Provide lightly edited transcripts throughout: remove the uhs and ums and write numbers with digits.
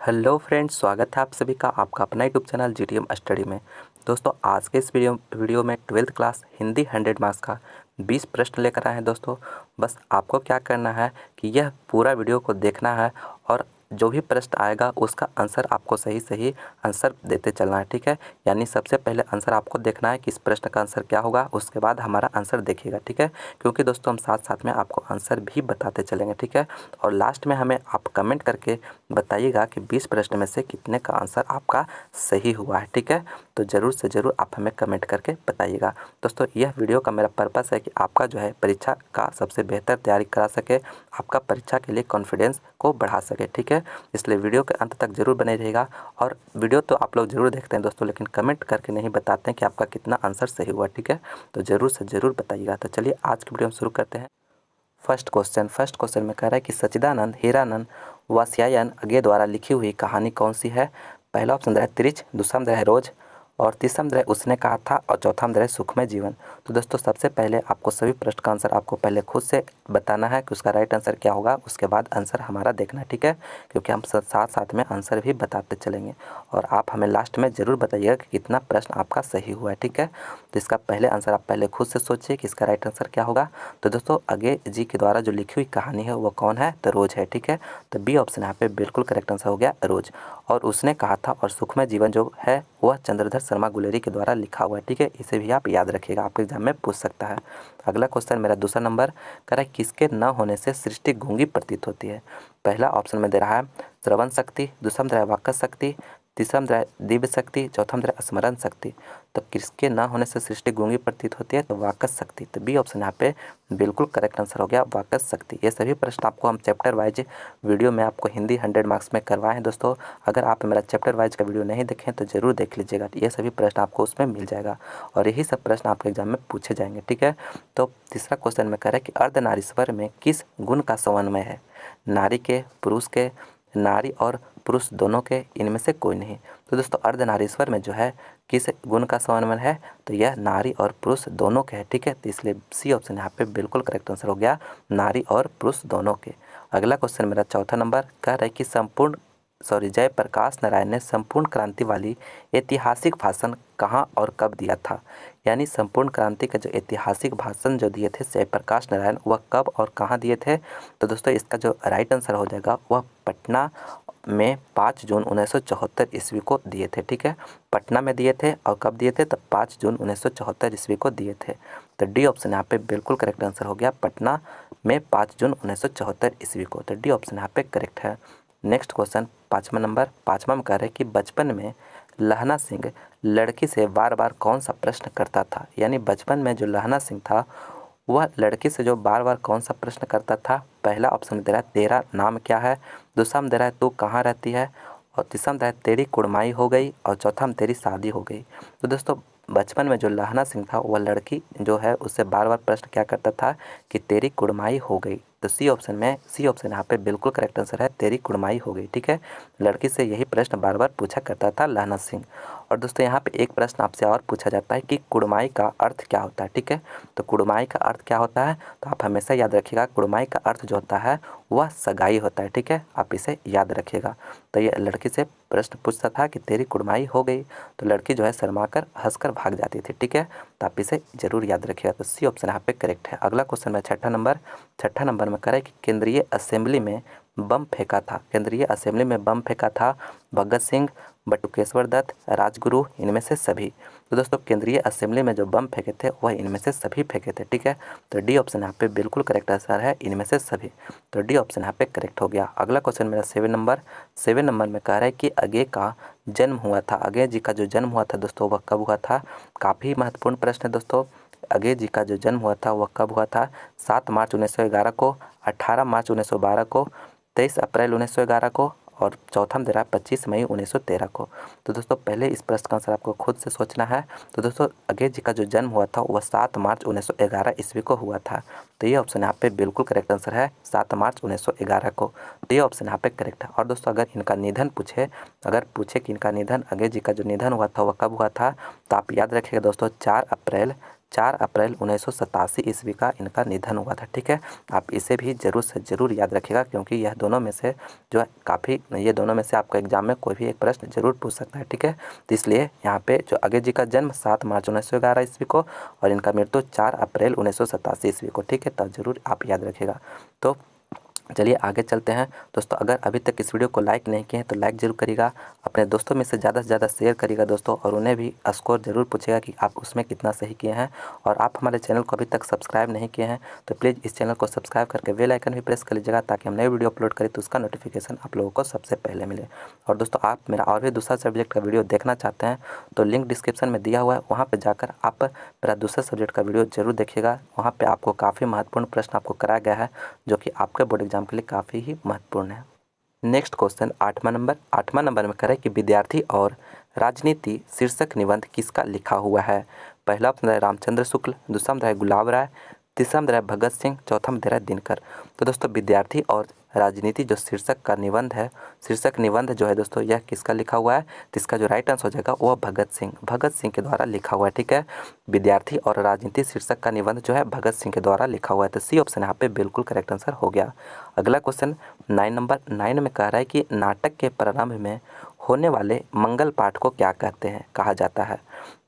Hello friends, स्वागत है आप सभी का आपका अपना यूट्यूब चैनल जीटीएम स्टडी में। दोस्तों, आज के इस वीडियो में 12th क्लास हिंदी 100 मार्क्स का 20 प्रश्न लेकर आए हैं। दोस्तों, बस आपको क्या करना है कि यह पूरा वीडियो को देखना है और जो भी प्रश्न आएगा उसका आंसर आपको सही सही आंसर देते चलना है। ठीक है, यानी सबसे पहले आंसर आपको देखना है कि इस प्रश्न का आंसर क्या होगा, उसके बाद हमारा आंसर देखिएगा। ठीक है, क्योंकि दोस्तों हम साथ साथ में आपको आंसर भी बताते चलेंगे। ठीक है, और लास्ट में हमें आप कमेंट करके बताइएगा कि 20 प्रश्न में से कितने का आंसर आपका सही हुआ है। ठीक है, तो ज़रूर से ज़रूर आप हमें कमेंट करके बताइएगा। दोस्तों, यह वीडियो का मेरा पर्पस है कि आपका जो है परीक्षा का सबसे बेहतर तैयारी करा सके, आपका परीक्षा के लिए कॉन्फिडेंस को बढ़ा सके। ठीक है, इसलिए वीडियो के अंत तक ज़रूर बने रहेगा। और वीडियो तो आप लोग ज़रूर देखते हैं दोस्तों, लेकिन कमेंट करके नहीं बताते हैं कि आपका कितना आंसर सही हुआ। ठीक है, तो ज़रूर से ज़रूर बताइएगा। तो चलिए आज की वीडियो हम शुरू करते हैं। फर्स्ट क्वेश्चन में कह रहा है कि सच्चिदानंद हीरानंद वात्स्यायन अज्ञे द्वारा लिखी हुई कहानी कौन सी है। पहला ऑप्शन दे रहा है त्रिच, दूसरा में दे रहा है रोज, और तीसरा में दे रहा है उसने कहा था, और चौथा में दे रहा है सुखमय जीवन। तो दोस्तों, सबसे पहले आपको सभी प्रश्न का आंसर आपको पहले खुद से बताना है कि उसका राइट आंसर क्या होगा, उसके बाद आंसर हमारा देखना है। ठीक है, क्योंकि हम साथ साथ में आंसर भी बताते चलेंगे और आप हमें लास्ट में ज़रूर बताइएगा कि कितना प्रश्न आपका सही हुआ है। ठीक है, तो इसका पहले आंसर आप पहले खुद से सोचिए कि इसका राइट आंसर क्या होगा। तो दोस्तों, अज्ञे जी के द्वारा जो लिखी हुई कहानी है वो कौन है, तो रोज है। ठीक है, तो बी ऑप्शन यहाँ पे बिल्कुल करेक्ट आंसर हो गया, रोज। और उसने कहा था और सुखमय जीवन जो है वह चंद्रधर शर्मा गुलेरी के द्वारा लिखा हुआ है। ठीक है, इसे भी आप याद रखिएगा, आपके एग्जाम में पूछ सकता है। अगला क्वेश्चन मेरा दूसरा नंबर कह रहा है किसके न होने से सृष्टि गूंगी प्रतीत होती है। पहला ऑप्शन में दे रहा है श्रवण शक्ति, दूसरा में दे रहा है वाक्य शक्ति, तीसरा में दे रहा है दिव्य शक्ति, चौथा में दे रहा है स्मरण शक्ति। तो किसके ना होने से सृष्टि गूंगी प्रतीत होती है, तो वाकस शक्ति। तो बी ऑप्शन यहाँ पे बिल्कुल करेक्ट आंसर हो गया, वाकस शक्ति। ये सभी प्रश्न आपको हम चैप्टर वाइज वीडियो में आपको हिंदी 100 मार्क्स में करवाए हैं। दोस्तों, अगर आप मेरा चैप्टर वाइज का वीडियो नहीं देखें तो ज़रूर देख लीजिएगा, ये सभी प्रश्न आपको उसमें मिल जाएगा और यही सब प्रश्न आपके एग्जाम में पूछे जाएंगे। ठीक है, तो तीसरा क्वेश्चन में कह रहा है कि अर्धनारीश्वर में किस गुण का समन्वय है। नारी के, पुरुष के, नारी और पुरुष दोनों के, इनमें से कोई नहीं। तो दोस्तों, अर्धनारीश्वर में जो है किस गुण का समन्वय है, तो यह नारी और पुरुष दोनों के है। ठीक है, तो इसलिए सी ऑप्शन यहाँ पे बिल्कुल करेक्ट आंसर हो गया, नारी और पुरुष दोनों के। अगला क्वेश्चन मेरा चौथा नंबर कह रहा है कि जयप्रकाश नारायण ने संपूर्ण क्रांति वाली ऐतिहासिक भाषण कहाँ और कब दिया था। यानी संपूर्ण क्रांति का जो ऐतिहासिक भाषण जो दिए थे जयप्रकाश नारायण, वह कब और कहाँ दिए थे। तो दोस्तों, इसका जो राइट आंसर हो जाएगा वह पटना में 5 जून 1974 ईस्वी को दिए थे। ठीक है, पटना में दिए थे और कब दिए थे, तो 5 जून 1974 ईस्वी को दिए थे। तो डी ऑप्शन यहाँ पे बिल्कुल करेक्ट आंसर हो गया, पटना में 5 जून 1974 ईस्वी को। तो डी ऑप्शन यहाँ पे करेक्ट है। नेक्स्ट क्वेश्चन पाँचवा में कह रहे हैं कि बचपन में लहना सिंह लड़की से बार बार कौन सा प्रश्न करता था। यानी बचपन में जो लहना सिंह था वह लड़की से जो बार बार कौन सा प्रश्न करता था। पहला ऑप्शन दे रहा है तेरा नाम क्या है, दूसरा में दे रहा है तू कहाँ रहती है, और तीसरा में दे रहा है तेरी कुड़माई हो गई, और चौथा में तेरी शादी हो गई। तो दोस्तों, बचपन में जो लहना सिंह था वह लड़की जो है उससे बार बार प्रश्न क्या करता था कि तेरी कुड़माई हो गई। तो सी ऑप्शन यहाँ पे बिल्कुल करेक्ट आंसर है, तेरी कुड़माई हो गई। ठीक है, लड़की से यही प्रश्न बार बार पूछा करता था लहना सिंह। और दोस्तों, यहाँ पे एक प्रश्न आपसे और पूछा जाता है कि कुड़माई का अर्थ क्या होता है। ठीक है, तो कुड़माई का अर्थ क्या होता है, तो आप हमेशा याद रखिएगा, कुड़माई का अर्थ जो होता है वह सगाई होता है। ठीक है, आप इसे याद रखिएगा। तो ये लड़की से प्रश्न पूछता था कि तेरी कुड़माई हो गई, तो लड़की जो है शर्माकर हंसकर भाग जाती थी। ठीक है, तो आप इसे जरूर याद रखिएगा। तो सी ऑप्शन यहाँ पे करेक्ट है। अगला क्वेश्चन में छठा नंबर में करें कि केंद्रीय असेंबली में बम फेंका था। केंद्रीय असेंबली में बम फेंका था भगत सिंह, बटुकेश्वर दत्त, राजगुरु, इनमें से सभी। तो दोस्तों, केंद्रीय असेंबली में जो बम फेंके थे वह इनमें से सभी फेंके थे। ठीक है, तो डी ऑप्शन यहाँ पे बिल्कुल करेक्ट आंसर है, इनमें से सभी। तो डी ऑप्शन यहाँ पे करेक्ट हो गया। अगला क्वेश्चन मेरा 7 नंबर में कह रहा है कि अज्ञे का जन्म हुआ था। अज्ञे जी का जो जन्म हुआ था दोस्तों वह कब हुआ था। काफ़ी महत्वपूर्ण प्रश्न है दोस्तों। अज्ञे जी का जो जन्म हुआ था वह कब हुआ था। 7 मार्च 1911 को, 18 मार्च 1912 को, 23 अप्रैल 1911 को, और चौथा में दे रहा है 25 मई 1913 को। तो दोस्तों, पहले इस प्रश्न का आंसर आपको खुद से सोचना है। तो दोस्तों, अज्ञे जी का जो जन्म हुआ था वह 7 मार्च 1911 ईस्वी को हुआ था। तो ये ऑप्शन यहाँ पे बिल्कुल करेक्ट आंसर है, 7 मार्च 1911 को। तो ये ऑप्शन यहाँ पे करेक्ट है। और दोस्तों, अगर पूछे कि इनका निधन, अज्ञे जी का जो निधन हुआ था वह कब हुआ था, तो आप याद रखिएगा दोस्तों, 4 अप्रैल 4 अप्रैल 1987 ईस्वी का इनका निधन हुआ था। ठीक है, आप इसे भी ज़रूर से ज़रूर याद रखिएगा, क्योंकि यह दोनों में से जो है काफ़ी, ये दोनों में से आपका एग्जाम में कोई भी एक प्रश्न जरूर पूछ सकता है। ठीक है, तो इसलिए यहाँ पे जो अगेत जी का जन्म 7 मार्च 1911 ईस्वी को और इनका मृत्यु 4 अप्रैल 1987 ईस्वी को। ठीक है, तो ज़रूर आप याद रखिएगा। तो चलिए आगे चलते हैं दोस्तों। अगर अभी तक इस वीडियो को लाइक नहीं किए हैं तो लाइक ज़रूर करिएगा, अपने दोस्तों में से ज़्यादा शेयर करिएगा दोस्तों, और उन्हें भी स्कोर ज़रूर पूछिएगा कि आप उसमें कितना सही किए हैं। और आप हमारे चैनल को अभी तक सब्सक्राइब नहीं किए हैं तो प्लीज़ इस चैनल को सब्सक्राइब करके बेल आइकन भी प्रेस कर लीजिएगा, ताकि हम नई वीडियो अपलोड करें तो उसका नोटिफिकेशन आप लोगों को सबसे पहले मिले। और दोस्तों, आप मेरा और भी दूसरा सब्जेक्ट का वीडियो देखना चाहते हैं तो लिंक डिस्क्रिप्शन में दिया हुआ है, वहाँ पर जाकर आप मेरा दूसरा सब्जेक्ट का वीडियो ज़रूर देखिएगा। वहाँ पर आपको काफ़ी महत्वपूर्ण प्रश्न आपको कराया गया है, जो कि आपके बोर्ड एग्जाम के लिए काफ़ी ही महत्वपूर्ण है। नेक्स्ट क्वेश्चन 8वां नंबर में करें कि विद्यार्थी और राजनीति शीर्षक निबंध किसका लिखा हुआ है। पहला ऑप्शन है रामचंद्र शुक्ल, दूसरा में है गुलाब राय, तीसरा में है भगत सिंह, चौथा में है दिनकर। तो दोस्तों, विद्यार्थी और राजनीति जो शीर्षक का निबंध है, शीर्षक निबंध जो है दोस्तों, यह किसका लिखा हुआ है, तो इसका जो राइट आंसर हो जाएगा वह भगत सिंह के द्वारा लिखा हुआ है। ठीक है, विद्यार्थी और राजनीति शीर्षक का निबंध जो है भगत सिंह के द्वारा लिखा हुआ है। तो सी ऑप्शन यहाँ पे बिल्कुल करेक्ट आंसर हो गया। अगला क्वेश्चन 9 में कह रहा है कि नाटक के प्रारंभ में होने वाले मंगल पाठ को क्या कहते हैं, कहा जाता है।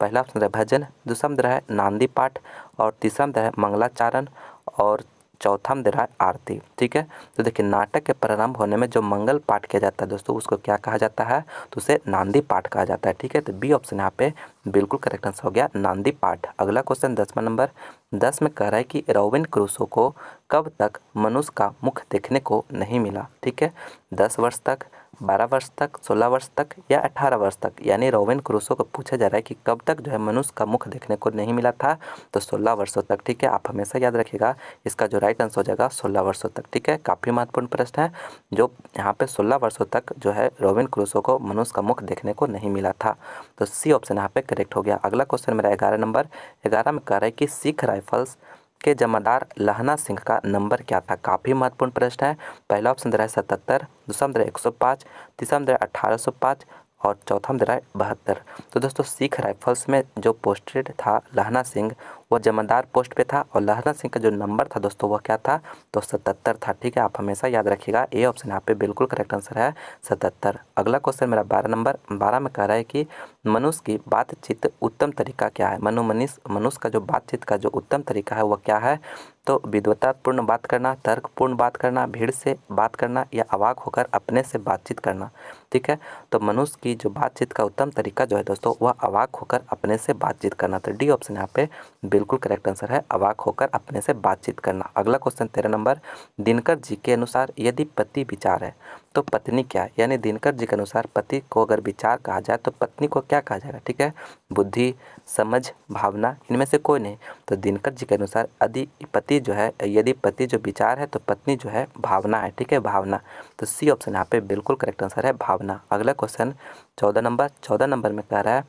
पहला ऑप्शन है भजन, दूसरा में है नांदी पाठ, और तीसरा में है मंगलाचारण, और चौथा में है आरती। ठीक है, तो देखिए नाटक के प्रारंभ होने में जो मंगल पाठ किया जाता है दोस्तों, उसको क्या कहा जाता है, तो उसे नांदी पाठ कहा जाता है। ठीक है, तो बी ऑप्शन यहाँ पे बिल्कुल करेक्ट आंसर हो गया, नांदी पाठ। अगला क्वेश्चन 10वां नंबर 10 में कह रहा है कि रॉबिन क्रूसो को कब तक मनुष्य का मुख देखने को नहीं मिला। ठीक है, 10 वर्ष तक, 12 वर्ष तक, 16 वर्ष तक या 18 वर्ष तक। यानी रॉबिन क्रूसो को पूछा जा रहा है कि कब तक जो है मनुष्य का मुख देखने को नहीं मिला था, तो 16 वर्षों तक। ठीक है, आप हमेशा याद रखिएगा, इसका जो राइट आंसर हो जाएगा 16 वर्षों तक। ठीक है, काफ़ी महत्वपूर्ण प्रश्न है, जो यहाँ पे 16 वर्षों तक जो है रॉबिन क्रूसो को मनुष्य का मुख देखने को नहीं मिला था। तो सी ऑप्शन यहाँ पे करेक्ट हो गया। अगला क्वेश्चन मेरा 11 नंबर 11 में कह रहा है कि सिख राइफल्स के जमादार लहना सिंह का नंबर क्या था। काफ़ी महत्वपूर्ण प्रश्न है। पहला ऑप्शन दे रहा है 77, दूसरा में दे रहा है 105, तीसरा में दे रहा है 1805, और चौथा में दे रहा है 72। तो दोस्तों, सिख राइफल्स में जो पोस्टेड था लहना सिंह, वह जमादार पोस्ट पे था, और लहना सिंह का जो नंबर था दोस्तों वह क्या था, तो 77 था। ठीक है, आप हमेशा याद रखिएगा, ए ऑप्शन यहाँ पे बिल्कुल करेक्ट आंसर है 77। अगला क्वेश्चन मेरा 12 नंबर 12 में कह रहा है कि मनुष्य की बातचीत उत्तम तरीका क्या है। मनुष्य का जो बातचीत का जो उत्तम तरीका है वह क्या है, तो विद्वतापूर्ण बात करना, तर्कपूर्ण बात करना, भीड़ से बात करना, या अवाक होकर अपने से बातचीत करना। ठीक है, तो मनुष्य की जो बातचीत का उत्तम तरीका जो है दोस्तों, वह अवाक होकर अपने से बातचीत करना। तो डी ऑप्शन यहाँ पे बिल्कुल करेक्ट आंसर है, अवाक होकर अपने से बातचीत करना। अगला क्वेश्चन 13 नंबर दिनकर जी के अनुसार यदि पति विचार है तो पत्नी क्या है। यानी दिनकर जी के अनुसार पति को अगर विचार कहा जाए तो पत्नी को क्या कहा जाएगा। ठीक है, बुद्धि, समझ, भावना, इनमें से कोई नहीं। तो दिनकर जी के अनुसार यदि पति जो विचार है तो पत्नी जो है भावना है। ठीक है, भावना। तो सी ऑप्शन यहाँ पे बिल्कुल करेक्ट आंसर है, भावना। अगला क्वेश्चन 14 नंबर में कह रहा है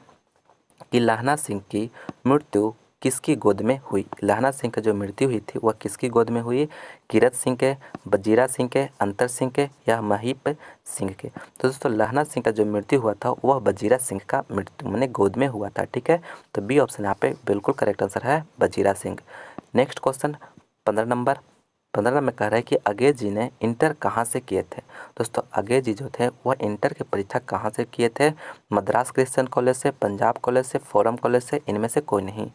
कि लहना सिंह की मृत्यु किसकी गोद में हुई। लहना सिंह की जो मृत्यु हुई थी वह किसकी गोद में हुई, कीरत सिंह के, बजीरा सिंह के, अंतर सिंह के, या महीप सिंह के। तो दोस्तों, लहना सिंह का जो मृत्यु हुआ था वह बजीरा सिंह का मृत्यु मैंने गोद में हुआ था। ठीक है, तो बी ऑप्शन यहाँ पे बिल्कुल करेक्ट आंसर है, बजीरा सिंह। नेक्स्ट क्वेश्चन 15 में कह रहा है कि अगेत जी ने इंटर कहाँ से किए थे। दोस्तों, अगेत जी जो थे वह इंटर की परीक्षा कहाँ से किए थे, मद्रास क्रिश्चियन कॉलेज से, पंजाब कॉलेज से, फोरम कॉलेज से, इनमें से कोई नहीं।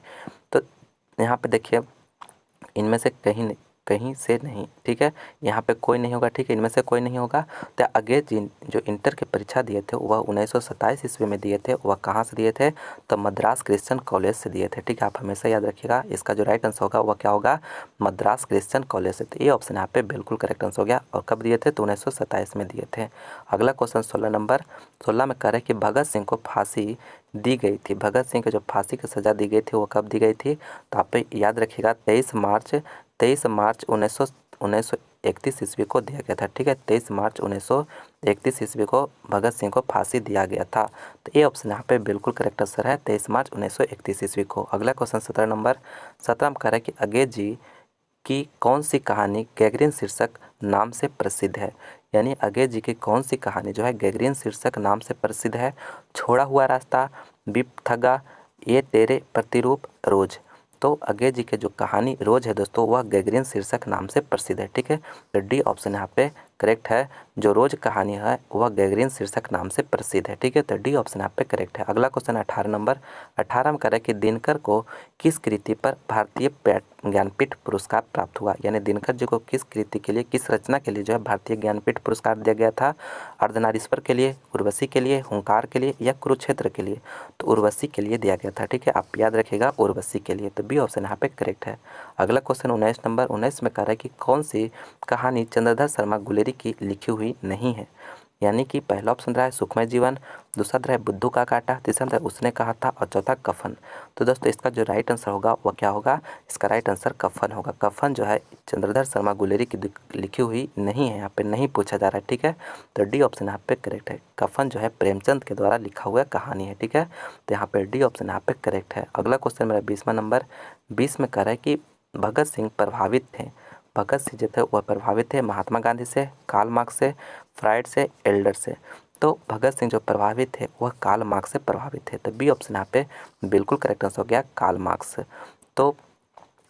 तो यहाँ पे देखिए, इनमें से कहीं से नहीं। ठीक है, यहाँ पे कोई नहीं होगा। ठीक है, इनमें से कोई नहीं होगा। तो अगेत जी जो इंटर की परीक्षा दिए थे वह 1927 ईस्वी में दिए थे। वह कहाँ से दिए थे, तो मद्रास क्रिश्चियन कॉलेज से दिए थे। ठीक है, आप हमेशा याद रखिएगा, इसका जो राइट आंसर होगा वह क्या होगा, मद्रास क्रिश्चियन कॉलेज से। तो ये ऑप्शन यहाँ पे बिल्कुल करेक्ट आंसर हो गया। और कब दिए थे, तो 1927 में दिए थे। अगला क्वेश्चन 16 नंबर 16 में कह रहे हैं कि भगत सिंह को फांसी दी गई थी। भगत सिंह को जो फांसी की सज़ा दी गई थी वो कब दी गई थी, तो आप याद रखिएगा 23 मार्च 1931 ईस्वी को दिया गया था। ठीक है, 23 मार्च 1931 ईस्वी को भगत सिंह को फांसी दिया गया था। तो ये ऑप्शन यहाँ पे बिल्कुल करेक्ट आंसर है, 23 मार्च 1931 ईस्वी को। अगला क्वेश्चन 17 नंबर 17 में कह रहा है कि अगेत जी की कौन सी कहानी गैगरीन शीर्षक नाम से प्रसिद्ध है। यानी अगेत जी की कौन सी कहानी जो है गैगरीन शीर्षक नाम से प्रसिद्ध है, छोड़ा हुआ रास्ता, बिपथगा, ये तेरे प्रतिरूप, रोज। तो अज्ञे जी के जो कहानी रोज है दोस्तों वह गैगरिन शीर्षक नाम से प्रसिद्ध है। ठीक है, तो डी ऑप्शन यहाँ पे करेक्ट है। जो रोज कहानी है वह गैगरिन शीर्षक नाम से प्रसिद्ध है। ठीक है, तो डी ऑप्शन यहाँ पे करेक्ट है। अगला क्वेश्चन 18 नंबर 18 में करें कि दिनकर को किस कृति पर भारतीय ज्ञानपीठ पुरस्कार प्राप्त हुआ। यानी दिनकर जी को किस कृति के लिए, किस रचना के लिए जो है भारतीय ज्ञानपीठ पुरस्कार दिया गया था। अर्धनारीश्वर के लिए, उर्वशी के लिए, हुंकार के लिए या कुरुक्षेत्र के लिए। तो उर्वशी के लिए दिया गया था। ठीक है, आप याद रखिएगा उर्वशी के लिए। तो बी ऑप्शन यहाँ पे करेक्ट है। अगला क्वेश्चन 19 नंबर 19 में कह रहा है कि कौन सी कहानी चंद्रधर शर्मा गुलेरी की लिखी हुई नहीं है। यानी कि पहला ऑप्शन रहा है सुखमय जीवन, दूसरा रहा है बुद्धू का कांटा, तीसरा रहा है उसने कहा था और चौथा कफन। तो दोस्तों इसका जो राइट आंसर होगा वह क्या होगा, इसका राइट आंसर कफन होगा। कफन जो है चंद्रधर शर्मा गुलेरी की लिखी हुई नहीं है, यहाँ पे नहीं पूछा जा रहा है। ठीक है, तो डी ऑप्शन यहाँ पे करेक्ट है। कफन जो है प्रेमचंद के द्वारा लिखा हुआ कहानी है। ठीक है, तो यहाँ पे डी ऑप्शन यहाँ पे करेक्ट है। अगला क्वेश्चन मेरा 20वां नंबर 20 में कह रहा है कि भगत सिंह प्रभावित थे, भगत सिंह जो थे वह प्रभावित थे महात्मा गांधी से, कार्ल मार्क्स से, फ्राइड से, एल्डर से। तो भगत सिंह जो प्रभावित थे वह कार्ल मार्क्स से प्रभावित थे। तो बी ऑप्शन यहाँ पे बिल्कुल करेक्ट आंसर हो गया कार्ल मार्क्स। तो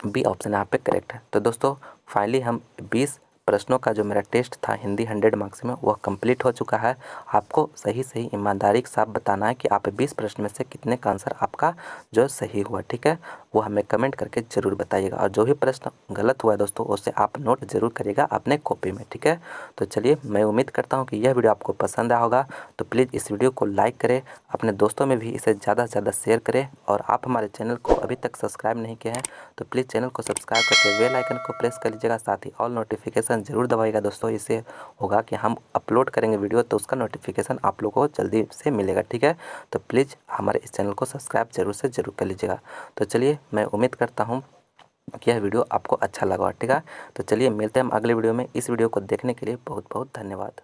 बी ऑप्शन यहाँ पे करेक्ट है। तो दोस्तों फाइनली हम 20 प्रश्नों का जो मेरा टेस्ट था हिंदी 100 मार्क्स में वह कंप्लीट हो चुका है। आपको सही सही ईमानदारी के साथ बताना है कि आप 20 प्रश्न में से कितने का आंसर आपका जो सही हुआ। ठीक है, वो हमें कमेंट करके ज़रूर बताइएगा। और जो भी प्रश्न गलत हुआ है दोस्तों उसे आप नोट ज़रूर करिएगा अपने कॉपी में। ठीक है, तो चलिए मैं उम्मीद करता हूँ कि यह वीडियो आपको पसंद आया होगा। तो प्लीज़ इस वीडियो को लाइक करें, अपने दोस्तों में भी इसे ज़्यादा से ज़्यादा शेयर करें। और आप हमारे चैनल को अभी तक सब्सक्राइब नहीं किए हैं तो प्लीज़ चैनल को सब्सक्राइब करके बेल आइकन को प्रेस कर लीजिएगा। साथ ही ऑल नोटिफिकेशन ज़रूर दबाइएगा दोस्तों। इससे होगा कि हम अपलोड करेंगे वीडियो तो उसका नोटिफिकेशन आप लोगों को जल्दी से मिलेगा। ठीक है, तो प्लीज़ हमारे इस चैनल को सब्सक्राइब जरूर से ज़रूर कर लीजिएगा। तो चलिए मैं उम्मीद करता हूँ कि यह वीडियो आपको अच्छा लगा। ठीक है, तो चलिए मिलते हैं हम अगले वीडियो में। इस वीडियो को देखने के लिए बहुत बहुत धन्यवाद।